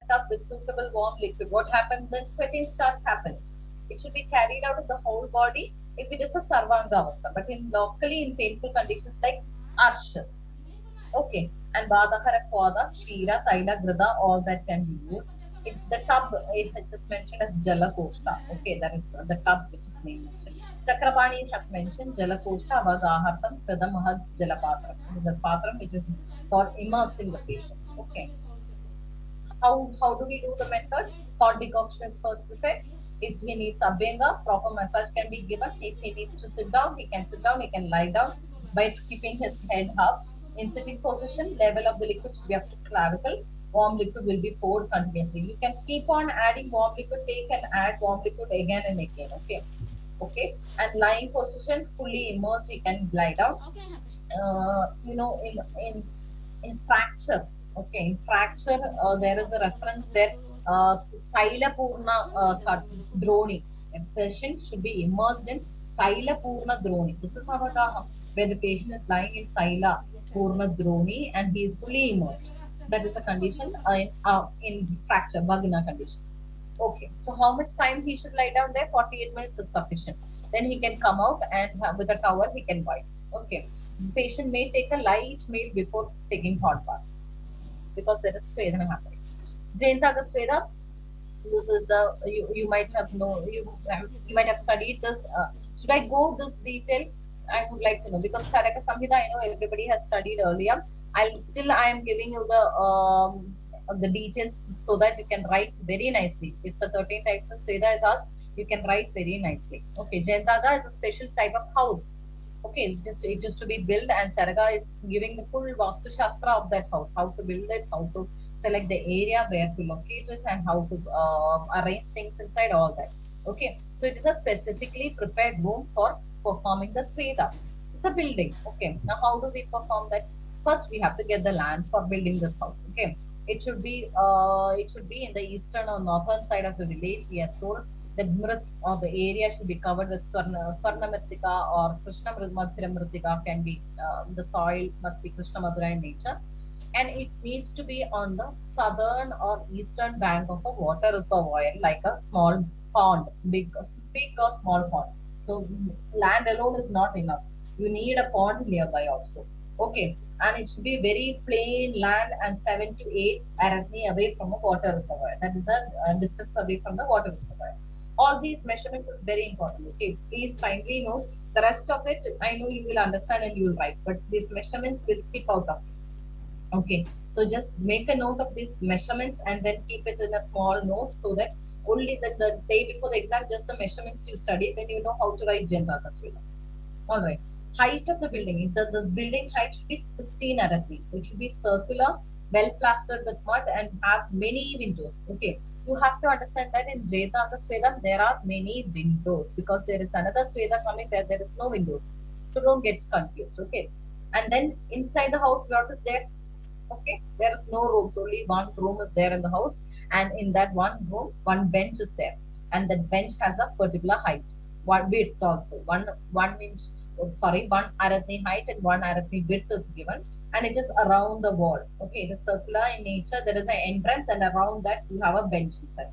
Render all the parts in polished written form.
tub with suitable warm liquid. What happens then? Sweating starts happening. It should be carried out of the whole body if it is a sarvanga avastha, but in locally in painful conditions like arshas. Okay, and Vadahara Kwada, Shira, Taila, Grida, all that can be used. The tub, it has just mentioned as Jalakoshta. Okay, that is the tub which is being mentioned. Chakrabani has mentioned Jalakoshta, Avagahartam, Krida Mahals, Jalapatram. It is a patram which is for immersing the patient. Okay, how do we do the method? Hot decoction is first prepared. If he needs abhyanga, proper massage can be given. If he needs to sit down, he can sit down, he can lie down by keeping his head up. In sitting position, level of the liquid should be up to clavicle. Warm liquid will be poured continuously. You can keep on adding warm liquid, take and add warm liquid again and again. Okay. Okay. And lying position, fully immersed, he can lie down. In fracture, okay, in fracture, there is a reference where uh, Kaila Purna Droni. A patient should be immersed in Kaila Purna Droni. This is Avagaha, where the patient is lying in Kaila Purna Droni and he is fully immersed. That is a condition in fracture, vagina conditions. Okay, so how much time he should lie down there? 48 minutes is sufficient. Then he can come out and with a towel he can wipe. Okay, the patient may take a light meal before taking hot bath because there is Svedana happening. Jaintaga Sveda, this is you might have know you might have studied this. Should I go this detail? I would like to know because Charaka Samhita I know everybody has studied earlier. I am giving you the details so that you can write very nicely. If the 13 types of Sveda is asked, you can write very nicely. Okay, Jaintaga is a special type of house. Okay, it is to be built, and Charaga is giving the full Vastu Shastra of that house, how to build it, how to select the area, where to locate it, and how to arrange things inside all that. Okay, so it is a specifically prepared room for performing the Sveda. It's a building. Okay, now how do we perform that? First, we have to get the land for building this house. Okay, it should be in the eastern or northern side of the village. He has told the mrit or the area should be covered with Swarna Mritika or Krishna Madhura Mritika can be, the soil must be Krishna Madhura in nature. And it needs to be on the southern or eastern bank of a water reservoir, like a small pond, big or small pond. So land alone is not enough. You need a pond nearby also. Okay. And it should be very plain land and 7 to 8 arachne away from a water reservoir. That is the distance away from the water reservoir. All these measurements is very important. Okay, please kindly note the rest of it. I know you will understand and you will write, but these measurements will skip out of it. Okay, so just make a note of these measurements and then keep it in a small note so that only then the day before the exam, just the measurements you study, then you know how to write Jenta Kasvila. All right. Height of the building. The building height should be 16 at least. So it should be circular, well plastered with mud, and have many windows. Okay. You have to understand that in Jetaka Sweda there are many windows because there is another Sweda coming where there is no windows. So don't get confused. Okay. And then inside the house, what is there? Okay. There is no rooms. Only one room is there in the house. And in that one room, one bench is there. And that bench has a particular height. One width also. One inch, oh, sorry, one arachne height and one arachne width is given, and it is around the wall. Okay, it is circular in nature. There is an entrance, and around that you have a bench inside.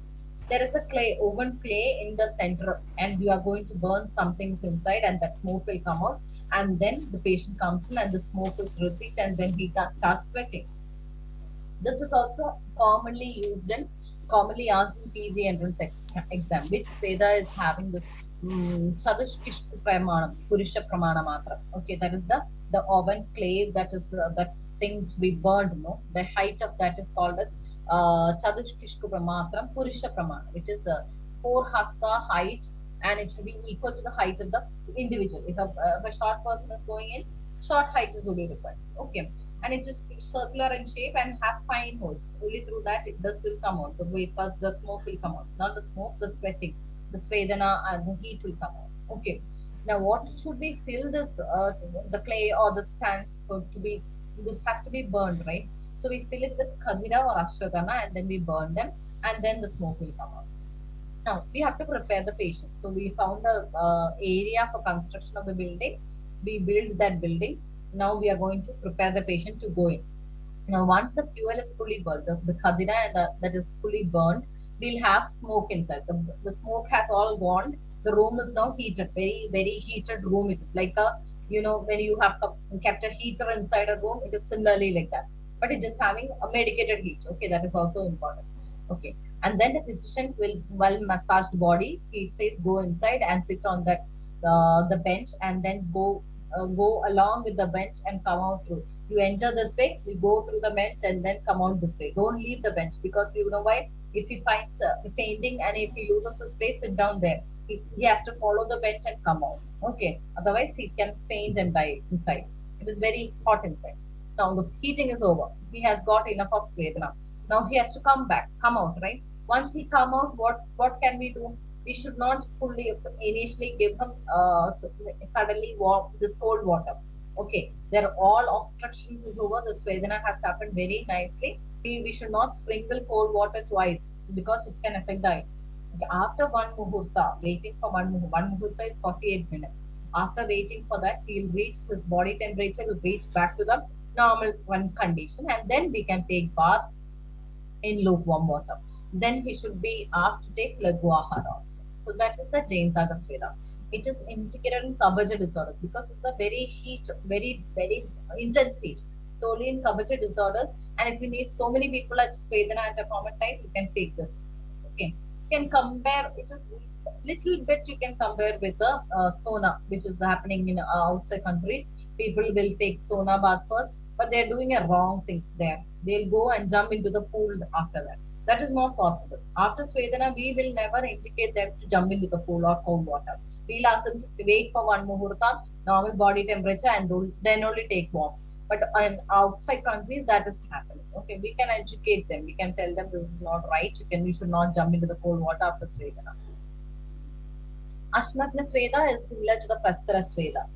There is a oven clay in the center, and you are going to burn some things inside, and that smoke will come out. And then the patient comes in, and the smoke is received, and then he starts sweating. This is also commonly asked in PG entrance exam. Which Veda is having this Chadushkish Pramanam, Purisha Pramana Matra. Okay, that is the oven clay that's thing to be burned. No, the height of that is called as Chadushkishku Pramatram Purisha Pramana, which is a 4 hasta height, and it should be equal to the height of the individual. If a short person is going in, short height is only required. Okay, and it just be circular in shape and have fine holes. Only through that this will come out. The vapor, the smoke will come out. Not the smoke, the sweating, the svedana, and the heat will come out. Okay. Now, what should we fill this the clay or the stand for to be? This has to be burned, right? So we fill it with khadira or ashwagandha, and then we burn them, and then the smoke will come out. Now we have to prepare the patient. So we found the area for construction of the building. We build that building. Now we are going to prepare the patient to go in. Now, once the fuel is fully burned, the khadira and that is fully burned, we'll have smoke inside. The smoke has all gone. The room is now heated, very, very heated room. It is like a, when you have kept a heater inside a room, it is similarly like that. But it is having a medicated heat. Okay, that is also important. Okay. And then the physician will, well massaged body, he says, go inside and sit on that the bench, and then go along with the bench and come out through. You enter this way, you go through the bench and then come out this way. Don't leave the bench, because you know why? If he finds fainting and if he loses his space, sit down there. He has to follow the bench and come out. Okay. Otherwise, he can faint and die inside. It is very hot inside. Now the heating is over. He has got enough of Svedana. Now he has to come back, come out, right? Once he come out, what can we do? We should not fully initially give him suddenly this cold water. Okay, there are all obstructions is over. The Svedana has happened very nicely. We should not sprinkle cold water twice because it can affect the eyes. Okay, after one muhurta, waiting for one muhurta is 48 minutes. After waiting for that, he'll reach his body temperature will reach back to the normal one condition, and then we can take bath in lukewarm water. Then he should be asked to take Laguahara also. So that is the Jaintaga Sveda. It is indicated in Kabaja disorders because it's a very heat, very, very intense heat. So only in Kabaja disorders, and if you need so many people at Svedana at a common time, you can take this. Okay. You can compare, it is little bit you can compare with the Sona, which is happening in outside countries. People will take Sona bath first, but they're doing a wrong thing there. They'll go and jump into the pool after that. That is not possible. After Svedana, we will never indicate them to jump into the pool or cold water. We'll ask them to wait for one muhurta, normal body temperature, and then only take warm. But in outside countries, that is happening. Okay, we can educate them. We can tell them this is not right. You should not jump into the cold water after Svedana. Ashmatna Sveda is similar to the Prastara Sveda.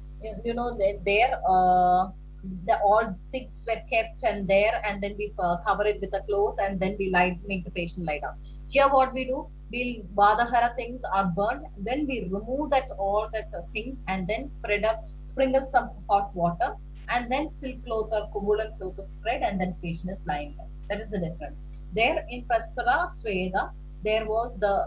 There, all things were kept and there, and then we cover it with a cloth, and then we make the patient lie down. Here, what we do, we'll Vadahara things are burned, then we remove that all that things, and then sprinkle some hot water, and then silk cloth or woolen cloth is spread, and then patient is lying down. That is the difference. There in Prastara Sveda, there was the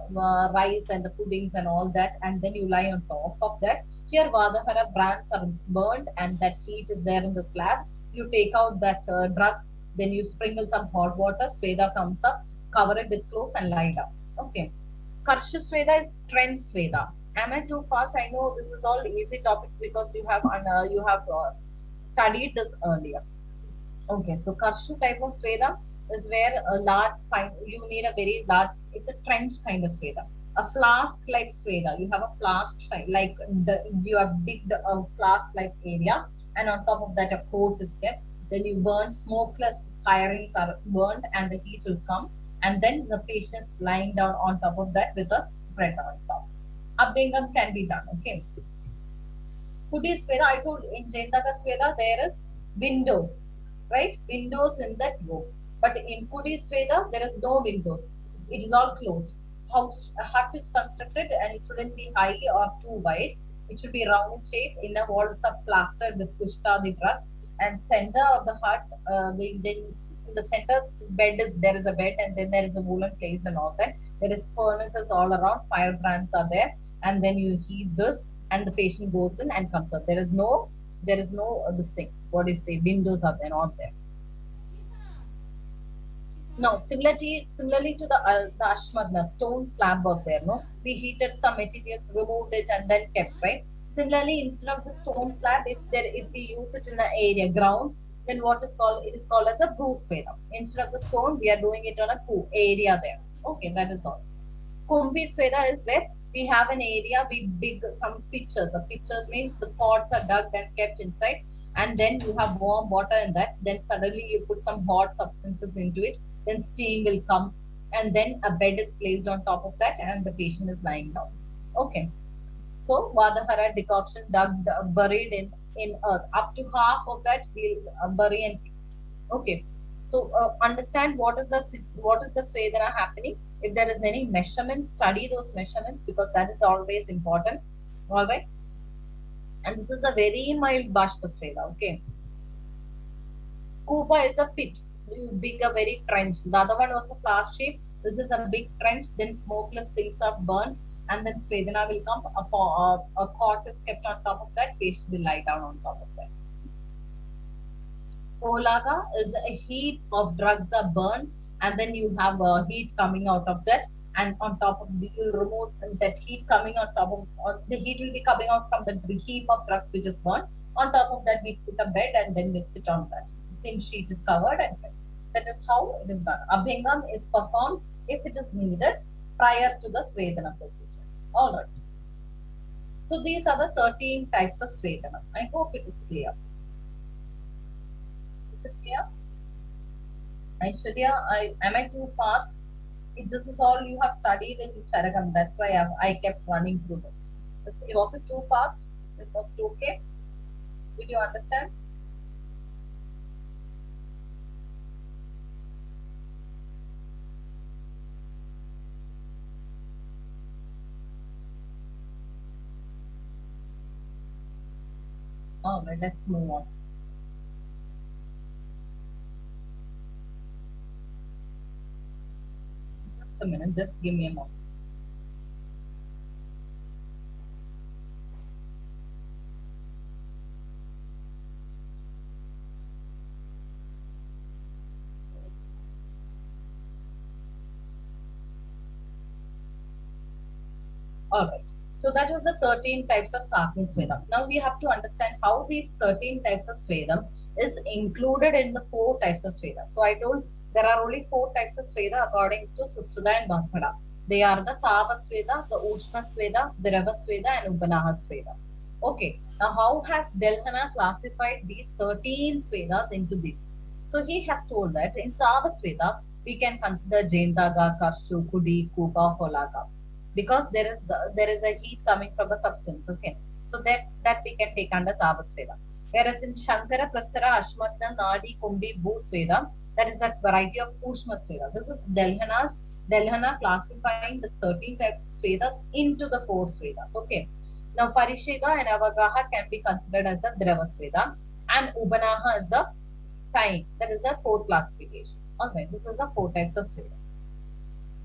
rice and the puddings and all that, and then you lie on top of that. Here, Vadahara brands are burnt, and that heat is there in the slab. You take out that drugs, then you sprinkle some hot water, Sveda comes up, cover it with cloth, and lie down. Okay. Karsha Sveda is trend Sveda. Am I too fast? I know this is all easy topics because you have studied this earlier. Okay, so Karshu type of Sveda is where a large fine, you need a very large, it's a trench kind of Sveda. A flask like Sveda, you have a flask like you have digged a flask like area, and on top of that a coat is kept. Then you burn smokeless firings are burned, and the heat will come, and then the patient is lying down on top of that with a spread on top. Abhingam can be done. Okay. Kudi Sveda, I told in Jaintaka Sveda there is windows, right? Windows in that room. But in Kudi Sveda there is no windows. It is all closed. A hut is constructed and it shouldn't be high or too wide. It should be round in shape. Inner walls are plastered with kushta, the drugs, and center of the hut, then in the center bed is there is a bed, and then there is a woolen place and all that. There is furnaces all around. Fire brands are there, and then you heat this, and the patient goes in and comes out. There is no this thing. What do you say? Windows are there, not there. No, similarly to the Ashmadna, stone slab was there. No, we heated some materials, removed it, and then kept, right. Similarly, instead of the stone slab, if we use it in the area ground, then it is called as a bruise veda. Instead of the stone, we are doing it on a area there. Okay, that is all. Kumbhi Sveda is where we have an area, we dig some pitchers. A pitchers means the pots are dug and kept inside, and then you have warm water in that. Then suddenly you put some hot substances into it, then steam will come, and then a bed is placed on top of that, and the patient is lying down. Okay. So Vadahara decoction dug, buried in earth. Up to half of that we'll bury and keep. Okay. So understand what is the Svedana happening. If there is any measurements, study those measurements because that is always important. All right. And this is a very mild Bashpa Sveda. Okay. Kupa is a pit. you dig a very trench. The other one was a flask shape. This is a big trench. Then smokeless things are burned, and then Svedana will come. A cot is kept on top of that. Patient will lie down on top of that. Polaga is a heat of drugs are burned, and then you have heat coming out of that, and on top of the you remove that heat coming on top of the heat will be coming out from the heap of drugs which is burned. On top of that, we put a bed and then we sit on that. Thin sheet is covered and that is how it is done. Abhingam is performed if it is needed prior to the Svedana procedure. All right. So these are the 13 types of Svedana. I hope it is clear. Is it clear? Aishwarya, am I too fast? This is all you have studied in Charagam. That's why I kept running through this. Was it too fast? Was it okay? Did you understand? All right, let's move on. Just a minute, just give me a moment. All right. So that was the 13 types of Sakni Svedam. Now we have to understand how these 13 types of Svedam is included in the 4 types of Sveda. So I told there are only 4 types of Sveda according to Susuda and Bhankada. They are the Tava Sveda, the Ushma Sveda, the Rava Sveda, and Upanaha Sveda. Okay. Now how has Delhana classified these 13 Svedas into these? So he has told that in Tava Sveda, we can consider Jaindaga, Karshu, Kudi, Kupa, Holaga because there is a heat coming from the substance. Okay, so that we can take under Tavasveda. Whereas in Shankara, Prastara, Ashmatna, Nadi, Kumbi, Bhusveda, that is a variety of Ushma Sveda. This is Delhana classifying the 13 types of Svedas into the 4 Svedas. Okay. Now Parishega and Avagaha can be considered as a Drava Sveda and Ubanaha is a time. That is a 4th classification. Alright, this is the 4 types of Sveda.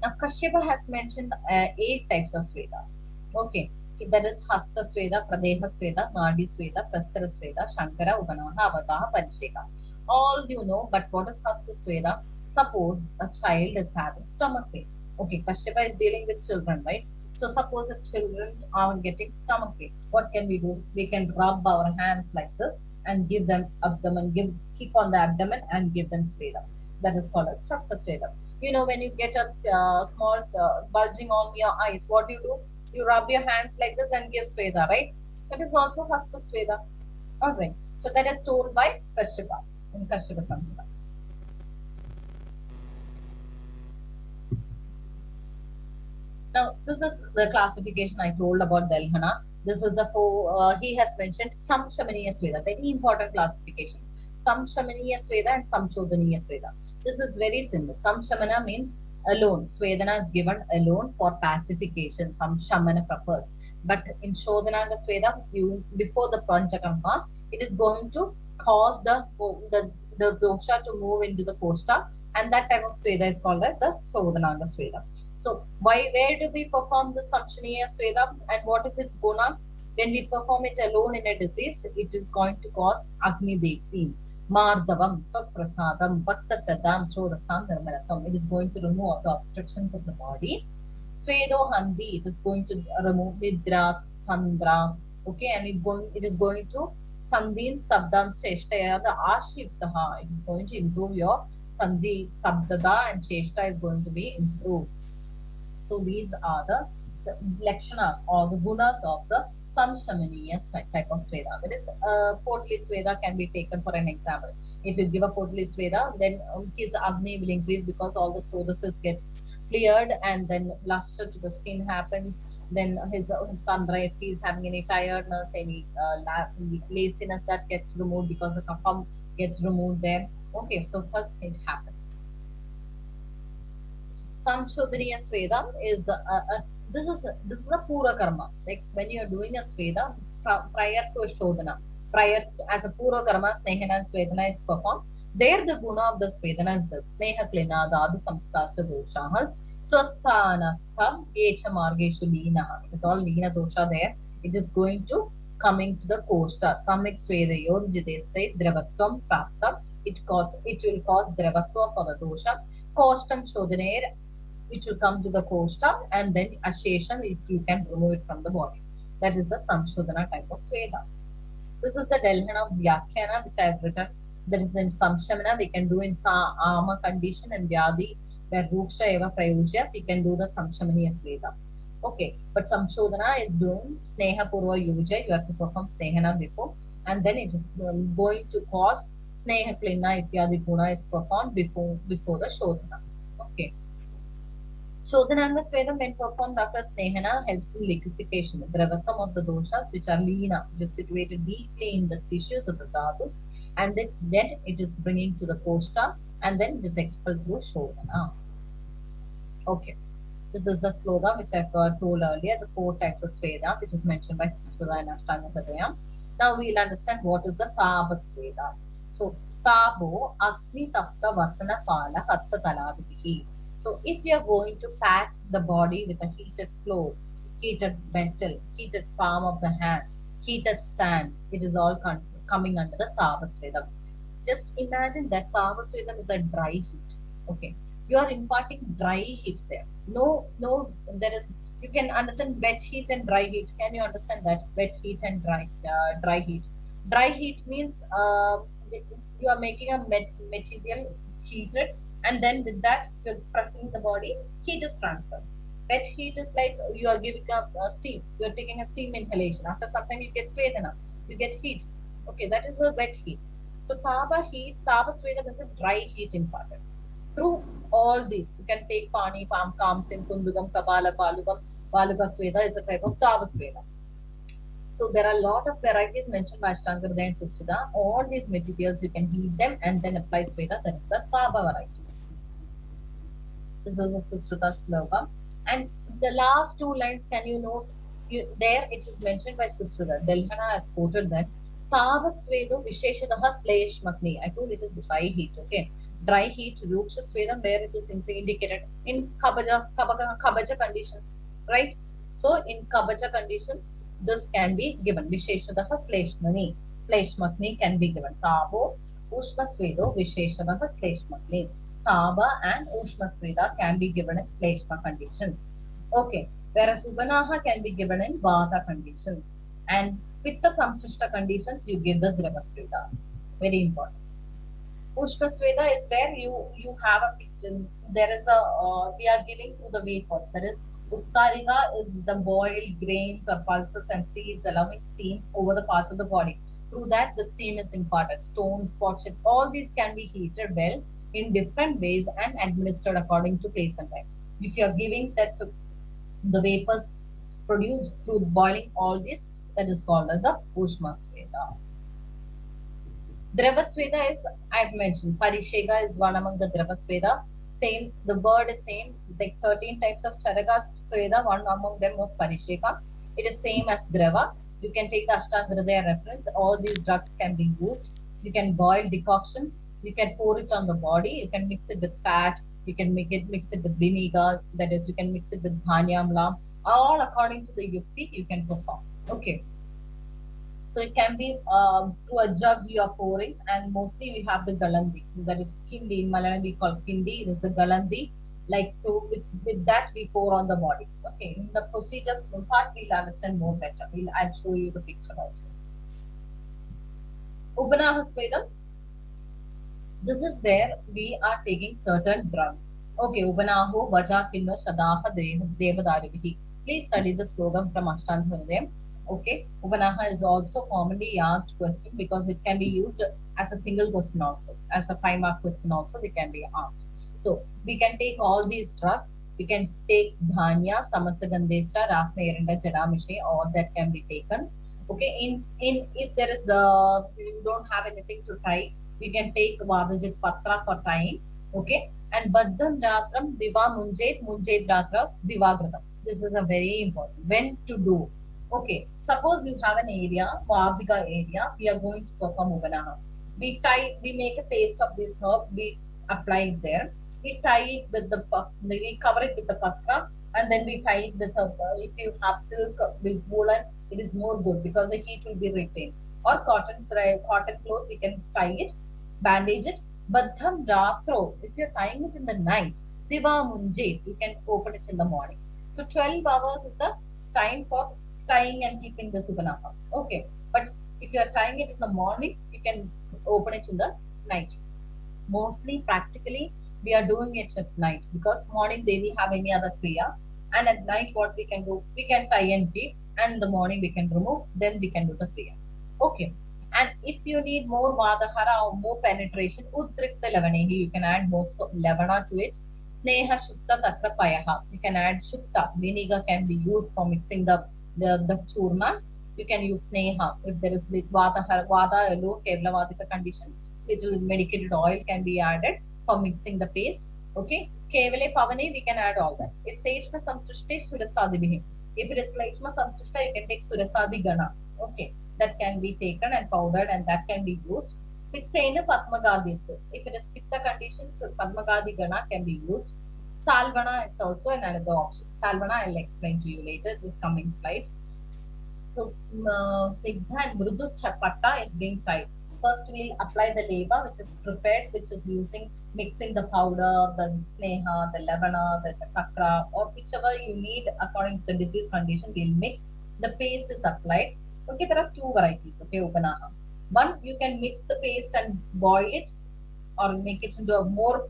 Now, Kashyapa has mentioned 8 types of Svedas. Okay, that is Hasta Sveda, Pradeha Sveda, Nadi Sveda, Prastara Sveda, Shankara, Upanaha, Avagaha, Parisheka. All you know, but what is Hasta Sveda? Suppose a child is having stomach pain. Okay, Kashyapa is dealing with children, right? So suppose if children are getting stomach pain, what can we do? We can rub our hands like this and give them abdomen, keep on the abdomen and give them Sveda. That is called as Hasta Sveda. When you get a small bulging on your eyes, what do? You rub your hands like this and give Sveda, right? That is also Hasta Sveda. Alright. So that is told by Kashyapa in Kashyapa Samhita. Now, this is the classification I told about Delhana. This is he has mentioned Samshamaniya Sveda, very important classification. Samshamaniya Sveda and Samshodhaniya Sveda. This is very simple. Samshamana means alone. Svedana is given alone for pacification. Samshamana purpose. But in Shodhananga Sveda, before the Panchakarma, it is going to cause the dosha to move into the koshta, and that type of Sveda is called as the Shodhananga Sveda. So where do we perform the Samshaniya Sveda and what is its guna? When we perform it alone in a disease, it is going to cause Agni Dekti, Mardavam, Prasadam, Bhakta Sadam, Srodasam, Dharmaratam. It is going to remove the obstructions of the body. Svedo Handi, it is going to remove Nidra, Tandra, okay, and it is going to Sandhin Stabdam Sheshtaya, the Ashiftaha, it is going to improve your Sandhi Stabdada and Sheshta is going to be improved. So these are the lakshanas or the gunas of the Samshamaniya type of Sveda. That is, Potli Sveda can be taken for an example. If you give a Potli Sveda, then his Agni will increase because all the sodasis gets cleared and then luster to the skin happens. Then his Tandra, if he is having any tiredness, any laziness, that gets removed because the kapam gets removed there. Okay, so first it happens. Samshodhaniya Sveda is this is a Pura Karma. Like when you are doing a Sveda prior to a Shodhana, as a Pura Karma, Snehana and Svedana is performed. There the guna of the Svedana is the Sneha Klina, the Adu Samskasa Dosha, Swasthanastha, Yecha Margeshu Lina. It is all Lina dosha there. It is going to coming to the costa. Samik Svedayor Jideste, Dravatvam Prapta. It will cause Dravatva for the dosha. Costam Shodhaner, which will come to the costa, and then Ashesham, if you can remove it from the body. That is the Samshodhana type of Sveda. This is the Delhana Vyakhyana which I have written. That is in Samshamana, we can do in Ama condition and Vyadi, where Ruksha Eva Prayujya, we can do the Samshamaniya Sveda. Okay, but Samshodhana is doing Sneha Purva Yuja, you have to perform Snehana before, and then it is going to cause Sneha Klina Ityadi Guna is performed before the Shodhana. Okay. Shodhananga Svedam, when performed after Snehana, helps in liquefaction, the dravatam of the doshas, which are leena, which is situated deeply in the tissues of the dhatus, and then it is bringing to the kosta, and then it is expelled through Shodhana. Okay. This is the sloga which I've told earlier, the four types of Sveda, which is mentioned by Sushruta and Ashtanga Hridayam. Now we'll understand what is the Taba Sveda. So, Tabo Agni Tapta Vasana Pala Hasta Taladvihi. So, if we are going to pat the body with a heated cloth, heated metal, heated palm of the hand, heated sand, it is all coming under the Taba Sveda. Just imagine that Taba Sveda is a dry heat. Okay, you are imparting dry heat there. No, there is, you can understand wet heat and dry heat. Can you understand that? Wet heat and dry heat. Dry heat means you are making a material heated, and then with that you're pressing the body, heat is transferred. Wet heat is like you are giving a steam. You are taking a steam inhalation. After some time you get svedana, you get heat. Okay, that is a wet heat. So Taba Svedam is a dry heat imparted. Through all these, you can take Pani, Pam, Kamsim, Kundugam, Kapala, Palugam, Paluka Sveda is a type of Tava Sveda. So there are a lot of varieties mentioned by Ashtanga and Sushruta. All these materials you can heat them and then apply Sveda. That is the Tava variety. This is the Sushruta sloka. And the last two lines, can you note? There it is mentioned by Sushruta. Delhana has quoted that Tava Svedo Visheshadaha Slash Magni. I told it is dry heat, okay? Dry heat, Ruksha Svedam, where it is indicated in Kabaja conditions, right? So in Kabaja conditions, this can be given. Visheshadaha Sleshmani. Sleshmakni can be given. Tabo Ushma Svedo Visheshadaha Sleshmakni. Taba and Ushma Sveda can be given in Sleshma conditions. Okay, whereas Ubanaha can be given in Vata conditions. And Pitta Samsrishta conditions, you give the Drava Sveda. Very important. Pushpa Sveda is where you have a picture. There is a we are giving to the wafers. That is Uttariga is the boiled grains or pulses and seeds allowing steam over the parts of the body. Through that, the steam is imparted. Stones, pots, all these can be heated well in different ways and administered according to place and time. If you are giving that to the vapors produced through boiling all this, that is called as a Ushma Sveda. Dravasveda is, I've mentioned, Parishega is one among the Dravasveda. Same, the word is same, like 13 types of Charaga Sveda, one among them was Parishega. It is same as Drava. You can take the Ashtanga reference. All these drugs can be used. You can boil decoctions. You can pour it on the body. You can mix it with fat. You can mix it with vinegar. That is, you can mix it with dhanyamla. All according to the yukti you can perform. Okay. So it can be through a jug you are pouring, and mostly we have the galandi, that is kindi. In Malayalam we call kindi. It is the galandi. Like with that we pour on the body. Okay, in the procedure part we'll understand more better. I'll show you the picture also. Upanaha Svedam. This is where we are taking certain drugs. Okay, Upanaho Vaja Kinna Shadaha Devadarivihi. Please study the slogan from Ashtanga Hridayam. Okay, Upanaha is also commonly asked question because it can be used as a single question also, as a 5 mark question also they can be asked. So we can take all these drugs. We can take Dhanya, Samasagandesha, Rasna Erinda, Jadamishi, all that can be taken. Okay, in if there is you don't have anything to tie, we can take Vardajit Patra for tying. Okay, and Baddham Ratram Diva Munjet Ratra Divagratam. This is a very important. When to do. Okay, suppose you have an area, Vardika area, we are going to perform Ubanaha. We make a paste of these herbs, we apply it there. We tie it with we cover it with the patra, and then we tie it with if you have silk with woolen, it is more good because the heat will be retained. Or cotton cloth, we can tie it, bandage it. Baddham ratro, if you're tying it in the night, diva munje, you can open it in the morning. So 12 hours is the time for tying and keeping the subanaha. Okay, but if you are tying it in the morning, you can open it in the night. Mostly practically we are doing it at night because morning they will have any other kriya, and at night what we can do, we can tie and keep, and in the morning we can remove, then we can do the kriya. Okay, and if you need more vadahara or more penetration, udrikta lavanihi, you can add more lavana to it. Sneha shukta tatra payaha, you can add shukta, vinegar can be used for mixing the churnas. You can use sneha if there is vada low kevlavadika condition, little medicated oil can be added for mixing the paste. Okay. Kevale pavane, we can add all that. If Seshma Samsrishte Surasadi. If it is Leshma Samsrishta, you can take Surasadi Gana. Okay. That can be taken and powdered and that can be used. Pittena Padmagadi. If it is Pitta condition, Padmagadi Gana can be used. Salvana is also another option. Salvana I'll explain to you later. This coming slide. So, Snigdha and Mrudu Chapatta is being fried. First, we'll apply the leva, which is prepared, which is using mixing the powder, the sneha, the lavana, the kakra, or whichever you need according to the disease condition, we'll mix. The paste is applied. Okay, there are two varieties. Okay, Upanaha. One, you can mix the paste and boil it, or make it into a more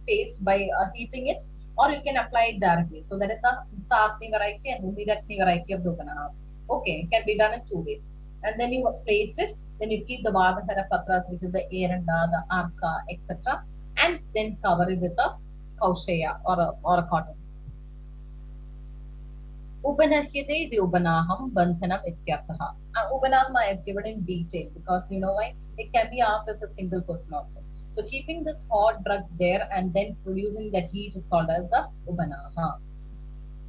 paste by heating it, or you can apply it directly. So that is the Satni variety and the Niratni variety of the Upanaha. Okay, it can be done in two ways. And then you placed it, then you keep the Vadahara Patras, which is the Eranda, the Arka, etc., and then cover it with a kaushaya or a cotton. Upanahyate the Upanaham Bandhanam Ityarthaha. Upanaham I have given in detail because you know why? It can be asked as a single question also. So keeping this hot drugs there and then producing that heat is called as the Upanaha.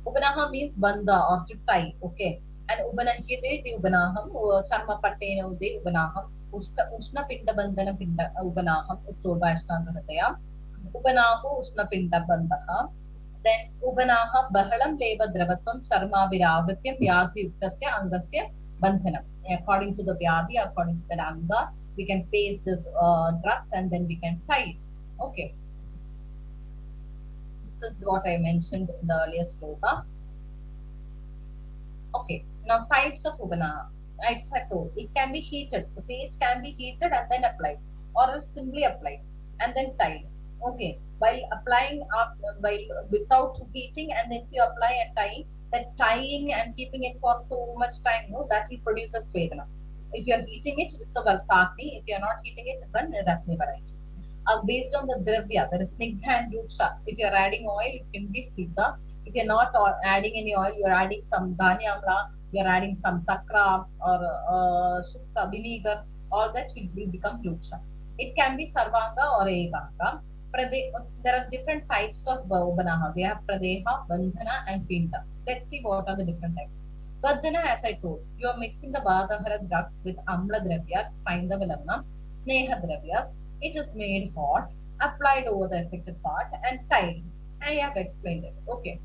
Upanaha means banda or to tie, okay. And Upanahyate the Upanaham, Charma Patena the Upanaham, Ushna Pinda Bandana Pinda Upanaham is told by Ashtanga Hritaya. Upanahu Ushna Pinda Bandaha. Then Upanaha Bahalam Leva Dravatam Charma Viravrityam Vyadhi Yuktasya Angasya Bandhanam. According to the Vyadhi, according to the Anga, we can paste this drugs and then we can tie it. Okay. This is what I mentioned in the earlier sloka. Okay, now types of Ubana. I told it can be heated. The paste can be heated and then applied, or else simply applied and then tied. Okay, while applying while without heating and then if you apply and tie, that tying and keeping it for so much time, no, that will produce a Svedana. If you are heating it, it's a Valsakni. If you are not heating it, it's a Niratni variety. Based on the dravya, there is snigdha and ruksha. If you are adding oil, it can be snigdha. If you're not adding any oil, you're adding some dhanyamla, you're adding some takra or shukta, vinegar, all that will become luksha. It can be sarvanga or eganga. There are different types of ubanaha. We have pradeha, bandhana, and pinda. Let's see what are the different types. Bandhana, as I told, you are mixing the vadahara drugs with amla dravya, saindavalamna, sneha dravyas. It is made hot, applied over the affected part, and tied. I have explained it. Okay.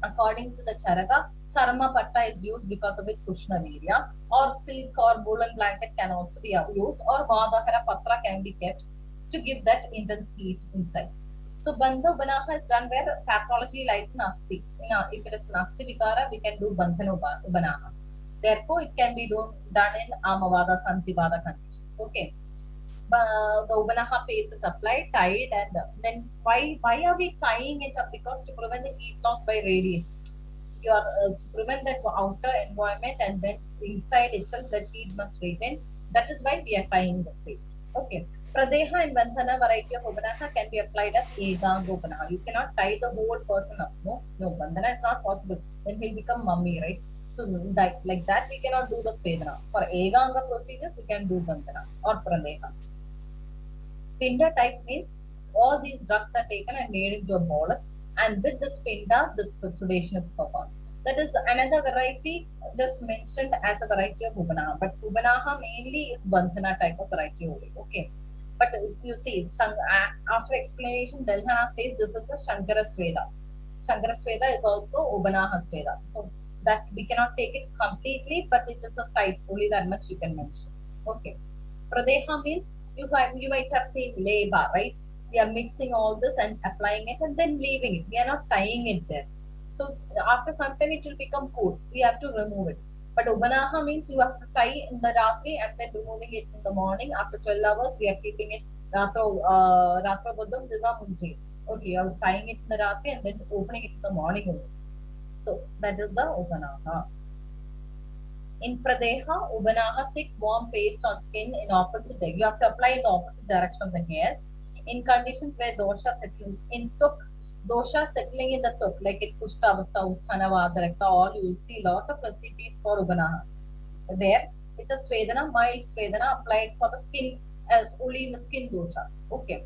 According to the Charaka, Charma Patta is used because of its Sushnavirya, or silk or woolen blanket can also be used, or Vadahara Patra can be kept to give that intense heat inside. So Bandha Ubanaha is done where pathology lies in Asti. If it is an Asti Vikara, we can do Bandhana Ubanaha. Therefore, it can be done in Amavada Santivada conditions. Okay. The Ubanaha paste is applied, tied, and then why are we tying it up? Because to prevent the heat loss by radiation. You are to prevent that outer environment and then inside itself that heat must retain. That is why we are tying this paste. Okay. Pradeha and Bandhana variety of Ubanaha can be applied as Eganga Ubanaha. You cannot tie the whole person up. No, no, Bandhana is not possible. Then he'll become mummy, right? So that like that we cannot do the Svedana. For Eganga procedures, we can do Bandhana or Pradeha. Pinda type means all these drugs are taken and made into a bolus, and with this pinda, this sedation is performed. That is another variety just mentioned as a variety of Ubanaha. But Ubanaha mainly is Bandhana type of variety only. Okay. But you see, after explanation, Dalhana says this is a Shankara Sweda. Shankara Sweda is also Ubanaha Sweda. So that we cannot take it completely, but it is a type, only that much you can mention. Okay. Pradeha means you might have seen leba, right? We are mixing all this and applying it and then leaving it. We are not tying it there. So after some time it will become cool. We have to remove it. But Ubanaha means you have to tie in the Ratri and then removing it in the morning. After 12 hours, we are keeping it Ratra Buddham Dida Munji. Okay, you are tying it in the Ratri and then opening it in the morning only. So that is the Ubanaha. In Pradeha, Ubanaha, thick warm paste on skin in opposite. You have to apply in the opposite direction of the hairs. In conditions where dosha settling in tuk, dosha settling in the tuk, like it Kushta Avastha, Utthana, Vadarakta, all you will see lot of recipes for Ubanaha. Where it's a Svedana, mild Svedana applied for the skin as only in the skin doshas. Okay.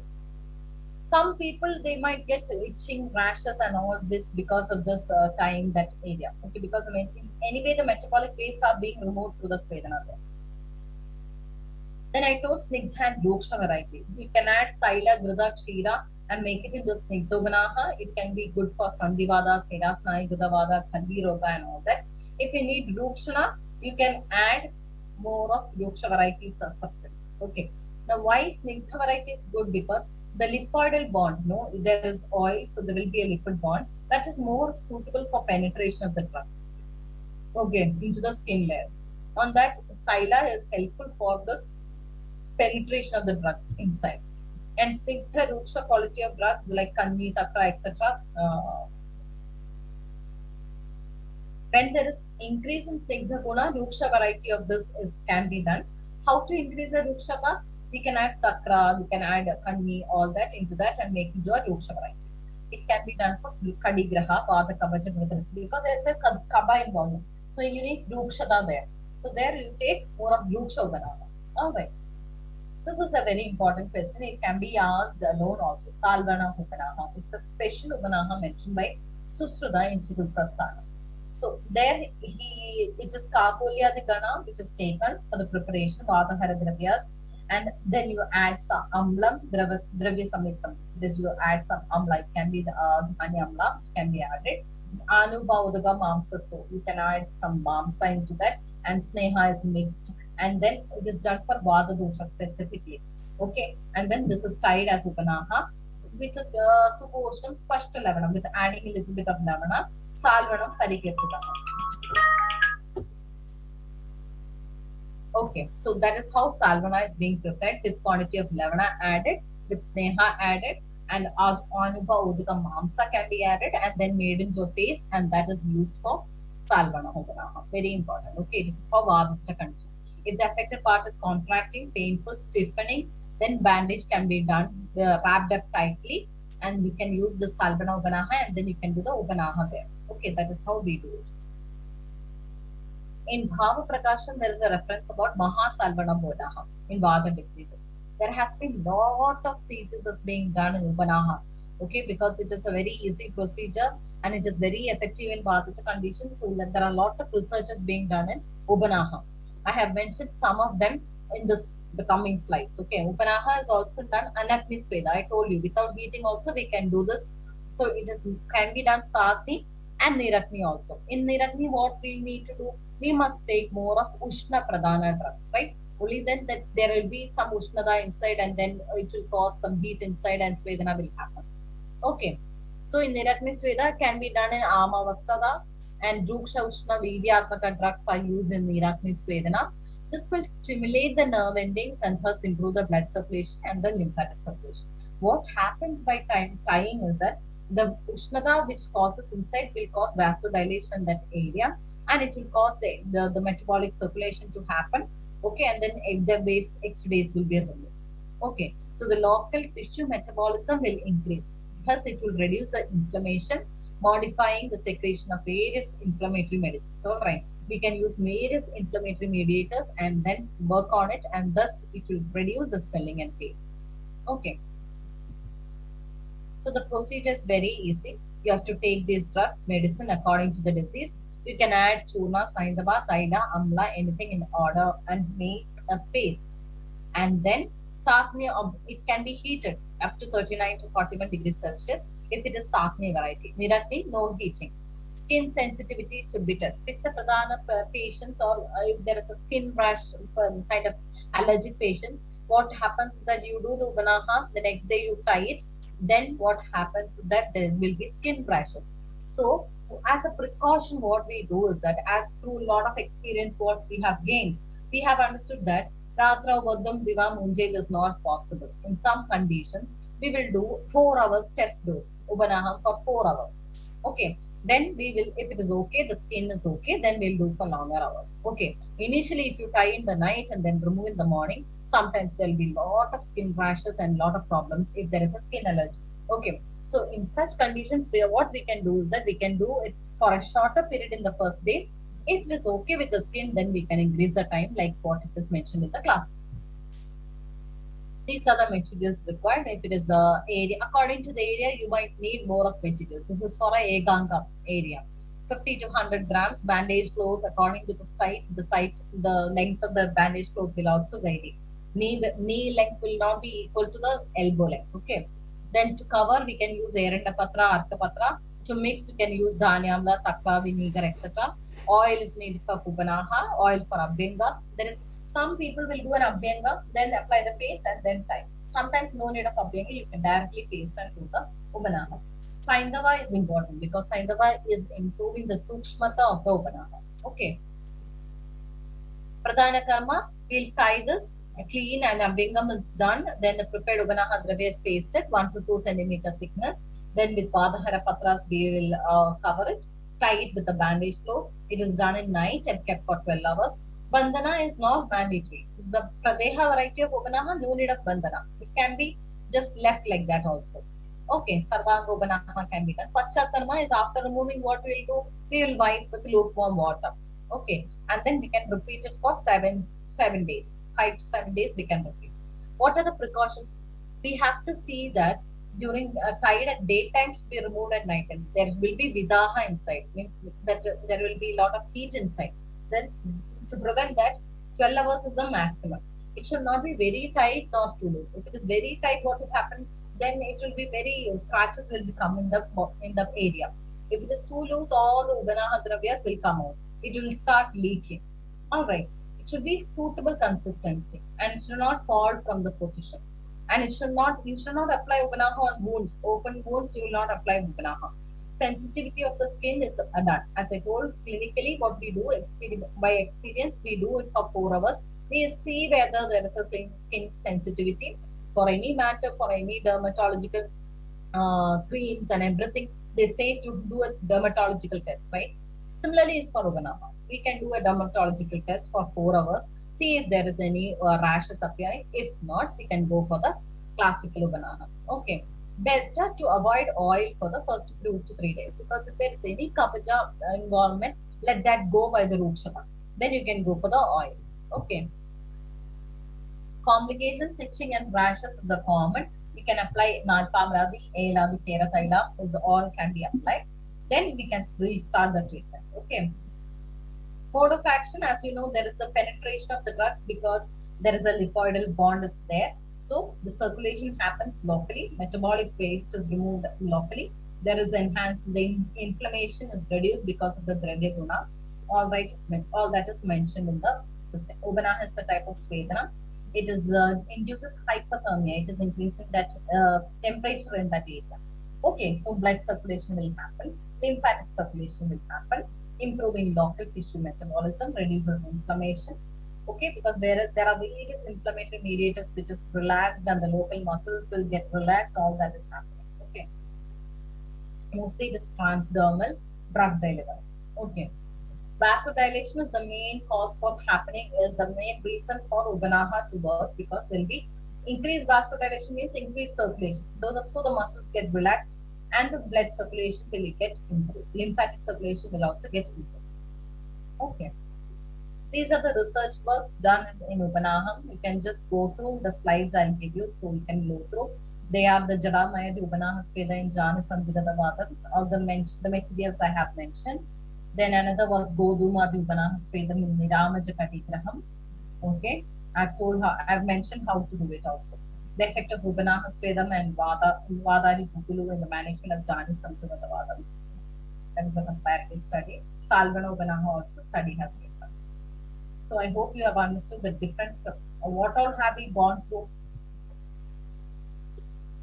Some people they might get itching rashes and all this because of this tying that area. Okay, because anyway the metabolic wastes are being removed through the Svedana there. Then I told Snigdha and Doksha variety. We can add Taila, Grida, Kshira and make it into Snigdoganaha. It can be good for Sandhivada, Sedasnai, Gudavada, Khandi Roga and all that. If you need Rukshana, you can add more of Doksha varieties substances. Okay. Now why Snigdha variety is good? Because the lipoidal bond, no, there is oil, so there will be a lipid bond that is more suitable for penetration of the drug. Okay, into the skin layers. On that, styla is helpful for this penetration of the drugs inside. And Snigdha Ruksha quality of drugs like Kanni, Takra, etc. When there is increase in Snigdha Guna, Ruksha variety of this is can be done. How to increase a Rukshata? We can add Takra, we can add Kanni, all that into that and make into a Ruksha variety. It can be done for Kadigraha, Vada Kavacha, because there's a Kaba involved. So you need Rukshata there. So there you take more of Ruksha Upanava. Alright. This is a very important question. It can be asked alone also. Salvana Upanaha. It's a special Upanaha mentioned by Susruta in Chikulsasthana. So there it is Kakolya the Gana which is taken for the preparation of Adahara Dravyas, and then you add some Amlam, Dravya Samyuktam. This you add some Amla, it can be the Dhanya Amla which can be added. Anubhaudaga Mamsa store. You can add some Mamsa into that, and Sneha is mixed, and then it is done for Vada dosha specifically. Okay, and then this is tied as Upanaha with Suposhnam Spashta Lavanam with adding a little bit of Lavana, Salvanam Parikirtutama. Okay, so that is how Salvana is being prepared with quantity of Lavana added, with Sneha added, and Anubha Udika Mamsa can be added and then made into a paste, and that is used for Salvana Hopanaha. Very important. Okay, it is for Vavita condition. If the affected part is contracting, painful, stiffening, then bandage can be done, wrapped up tightly, and you can use the Salvana Upanaha and then you can do the Upanaha there. Okay, that is how we do it. In Bhava Prakasham, there is a reference about Mahasalvana Bodaha in Vada diseases. There has been lot of theses being done in Upanaha, okay, because it is a very easy procedure and it is very effective in Vadacha conditions. So there are a lot of researches being done in Upanaha. I have mentioned some of them in the coming slides. Okay, Upanaha is also done Anagni Sweda. I told you without heating also we can do this. So it is can be done Sati and Nirakni also. In Nirakni, what we need to do? We must take more of Ushna Pradhana drugs, right? Only then that there will be some Ushnada inside and then it will cause some heat inside and Svedana will happen. Okay. So in Nirakni Sveda can be done in Amavastada and Druksha Ushna Vidyatmaka drugs are used in Nirakni Svedana. This will stimulate the nerve endings and thus improve the blood circulation and the lymphatic circulation. What happens by tying is that the Ushnada which causes inside will cause vasodilation in that area and it will cause the metabolic circulation to happen. Okay, and then the waste exudates will be removed. Okay, so the local tissue metabolism will increase. Thus, it will reduce the inflammation, modifying the secretion of various inflammatory medicines. All right, we can use various inflammatory mediators and then work on it, and thus it will reduce the swelling and pain. Okay, so the procedure is very easy. You have to take these drugs, medicine according to the disease. You can add churna, saindava, taila, amla, anything in order and make a paste. And then Satni, it can be heated up to 39 to 41 degrees Celsius if it is Satni variety. Nirakni, no heating. Skin sensitivity should be tested. Pitta Pradhana patients, or if there is a skin rash kind of allergic patients, what happens is that you do the Ubanaha, the next day you tie it, then what happens is that there will be skin rashes. So, as a precaution, what we do is that, as through a lot of experience, what we have gained, we have understood that Ratra Vadam Diva Munjel is not possible. In some conditions, we will do 4 hours test dose, Ubanaham for 4 hours. Okay. Then we will, if it is okay, the skin is okay, then we'll do for longer hours. Okay. Initially, if you tie in the night and then remove in the morning, sometimes there'll be lot of skin rashes and lot of problems if there is a skin allergy. Okay. So in such conditions, what we can do is that we can do it for a shorter period in the first day. If it is okay with the skin, then we can increase the time like what it is mentioned in the classes. These are the materials required. If it is a area, according to the area, you might need more of materials. This is for a Eganga area. 50 to 100 grams bandage cloth according to the site, the length of the bandage cloth will also vary. Knee length will not be equal to the elbow length. Okay. Then to cover, we can use Erenda Patra, Arka Patra. To mix, you can use Dhanyamla, Takka, vinegar, etc. Oil is needed for Pupanaha, oil for Abhinga. There is some people will do an Abhyanga, then apply the paste and then tie. Sometimes no need of Abhyanga, you can directly paste and do the Ubanaha. Saindava is important because Saindava is improving the Sukshmata of the Ubanaha. Okay. Pradhana Karma, we'll tie this, clean and Abhingam is done. Then the prepared Ubanaha Dravya is pasted, 1 to 2 centimeter thickness. Then with Padahara Patras, we will cover it, tie it with a bandage cloth. It is done in night and kept for 12 hours. Bandhana is not mandatory. The Pradeha variety of Ubanaha, no need of Bandhana. It can be just left like that also. Okay, Sarvanga Ubanaha can be done. Paschatkarma is after removing what we will do, we will wipe with lukewarm water. Okay, and then we can repeat it for 7 days, 5 to 7 days we can repeat. What are the precautions? We have to see that during tide at daytime should be removed at night time. There will be vidaha inside, means that there will be a lot of heat inside. Then to prevent that, 12 hours is the maximum. It should not be very tight, not too loose. If it is very tight, what will happen? Then it will be very scratches will become in the area. If it is too loose, all the Ubanaha Dravyas will come out. It will start leaking. Alright. It should be suitable consistency and it should not fall from the position. And you should not apply Ubanaha on wounds. Open wounds, you will not apply Ubanaha. Sensitivity of the skin is done. As I told, clinically, what we do by experience, we do it for 4 hours. We see whether there is a skin sensitivity for any matter, for any dermatological creams and everything. They say to do a dermatological test, right? Similarly, is for Ubanama. We can do a dermatological test for 4 hours, see if there is any rashes appearing. If not, we can go for the classical Ubanama. Okay. Better to avoid oil for the first 2 to 3 days because if there is any kapaja involvement, let that go by the root shaka. Then you can go for the oil. Okay. Complications, itching and rashes is a common. We can apply Nalpamradi, Eladi, Terathaila is all can be applied. Then we can restart the treatment. Okay. Mode of action, as you know, there is a penetration of the drugs because there is a lipoidal bond is there. So the circulation happens locally. Metabolic waste is removed locally. There is enhanced, the inflammation is reduced because of the Dravya Guna. All that is mentioned in the Ubana is a type of Svedana. It is induces hypothermia. It is increasing that temperature in that area. Okay, so blood circulation will happen, lymphatic circulation will happen, improving local tissue metabolism, reduces inflammation. Okay, because there are various inflammatory mediators which is relaxed and the local muscles will get relaxed, all that is happening. Okay, mostly it is transdermal drug delivery. Okay, vasodilation is the main cause for happening, is the main reason for Ubanaha to work because there will be increased vasodilation means increased circulation. So the muscles get relaxed and the blood circulation will get improved. Lymphatic circulation will also get improved. Okay. These are the research works done in Upanaham. You can just go through the slides I'll give you so you can go through. They are the Jadamaya, the Upanaha Sveda in Jana Samvidavadam, all the materials I have mentioned. Then another was Goduma Dubana Svedam in Niramaja Katigraham. Okay, I've mentioned how to do it also. The effect of Ubanaha Svedam and Vadari Kukulu in the management of Jani Sampunatavadam. That is a comparative study. Salvana Ubanaha also study has been done. So I hope you have understood the different, what all have we gone through.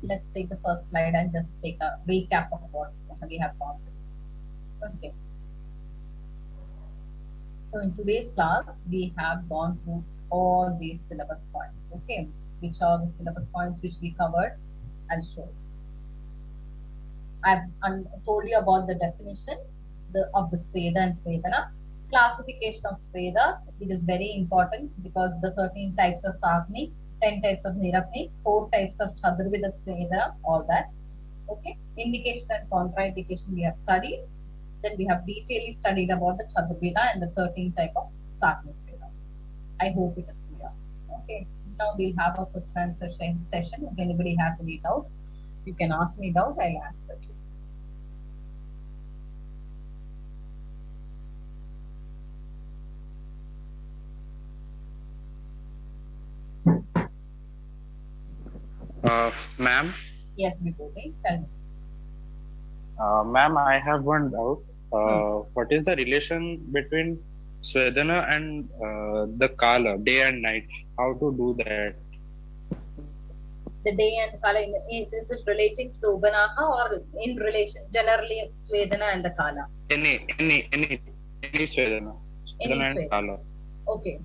Let's take the first slide and just take a recap of what we have gone through. Okay. So in today's class, we have gone through all these syllabus points, okay? Which are the syllabus points which we covered? I'll show you. I've told you about the definition of the Sveda and Svedana. Classification of Sveda, it is very important because the 13 types of Sagni, 10 types of Nirapni, 4 types of Chadurveda Sveda, all that. Okay, indication and contraindication we have studied. Then we have detailedly studied about the Chadurveda and the 13 type of Sagni Svedas. I hope it is clear. Okay, now we'll have a question answer session. If anybody has any doubt, you can ask me doubt, I'll answer to you. Ma'am? Yes, Vibhuti, tell me. Ma'am, I have one doubt. What is the relation between Svedana and the Kala, day and night? How to do that? The day and Kala, is it relating to the Ubanaha or in relation, generally Svedana and the Kala? Any Svedana. Any Svedana and Svedana. Kala. Okay.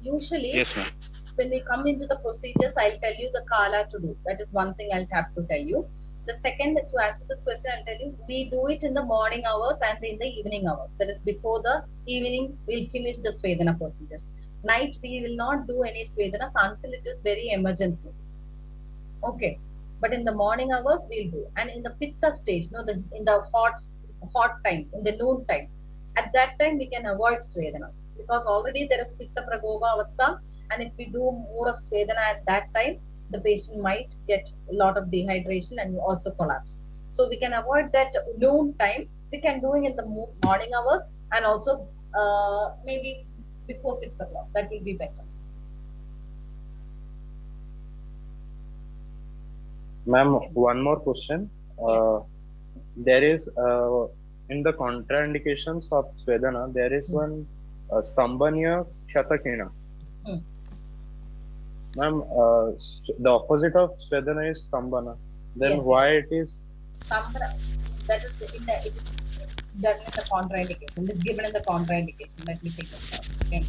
Usually, Yes, ma'am. when we come into the procedures, I'll tell you the Kala to do. That is one thing I'll have to tell you. The second, to answer this question, I'll tell you, we do it in the morning hours and in the evening hours. That is before the evening, we'll finish the Svedana procedures. Night, we will not do any Svedanas until it is very emergency. Okay. But in the morning hours, we'll do. And in the Pitta stage, no, in the hot time, in the noon time, at that time, we can avoid Svedana. Because already there is Pitta Prakopa Avastha, and if we do more of Svedana at that time, the patient might get a lot of dehydration and also collapse. So we can avoid that noon time. We can do it in the morning hours and also maybe before 6 o'clock. That will be better. Ma'am, one more question. There is in the contraindications of Svedana, there is one Stambhaniya Shatakina. Ma'am, the opposite of Svedana is Stambhana. Then why it is? Stambhana, that is it is done in the contraindication. It is given in the contraindication. Let me take this out. Okay.